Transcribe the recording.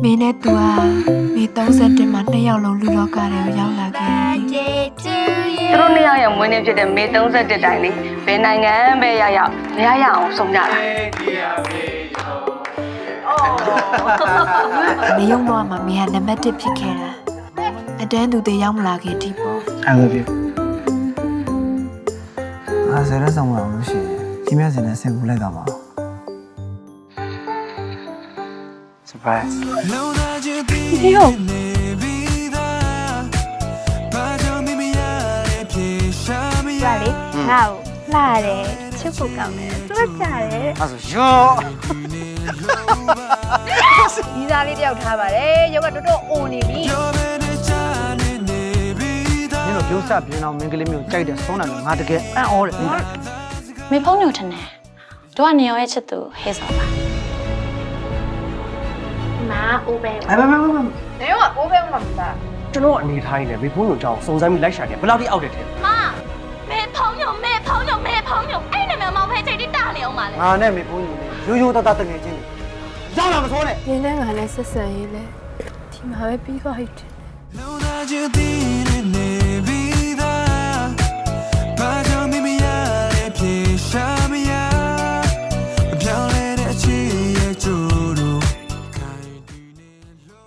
မင်းနဲ့သူဟာမေ31မှာ2ယောက်လုံးလူလောကတွေကိုရောက်လာခဲ့တယ် သူတို့နှစ်ယောက်ရဲ့မွေးနေ့ဖြစ်တဲ့မေ31တိုင်လေးဘယ်နိုင်ငံပဲရောက်မရအောင်ဆုံးကြတာ နေရုံတော့မှမင်းဟာနံပါတ်1ဖြစ်ခဲ့တာအတန်းသူတွေရောက်မလာခင်ဒီပေါ့ I love you ဆယ်ရက်ဆောင်မလို့ရှိရင်ကြီးမြတ်စင်နဲ့ဆင်ကူလိုက်တော့ပါ surprise ဒီဟုတ် ကြလေငါ့ကိုလှရတယ်ချစ်ဖို့ကောင်းတယ်သူကကြတယ် အဲ့ဆိုရော့ ဒီစားလေးတယောက်ထားပါတယ်ရုပ်ကတော်တော်အိုနေပြီ မင်းတို့ကျိုးစပြင်းအောင်မင်းကလေးမျိုးကြိုက်တဲ့ဆုံးတယ်ငါတကယ်အံ့ဩတယ် မေဖုံးညိုထနေတို့ကနေရောရဲ့ချစ်သူဟဲဆော်ပါမာအိုးပဲ မ နေရောအိုးဖဲမှာမလား ကျွန်တော်အနေထားရင်းနဲ့မေဖုံးညိုကြောင်စုံစမ်းပြီးလိုက်ရှာတယ်ဘယ်လောက်ထိအောက်တယ်ထဲ မမေဖုံးညိုအဲ့နာမည်မောင်ဖဲချိတ်တိတာနေအောင်ပါလေ ငါနဲ့မေဖုန်းယူနေရိုးရိုးသားသားတငယ်ချင်းတွေရောက်လာမစိုးနဲ့ မင်းနဲ့ငါနဲ့ဆက်ဆံရေးလဲဒီမှာပဲပြီးသွားပြီ Know that you did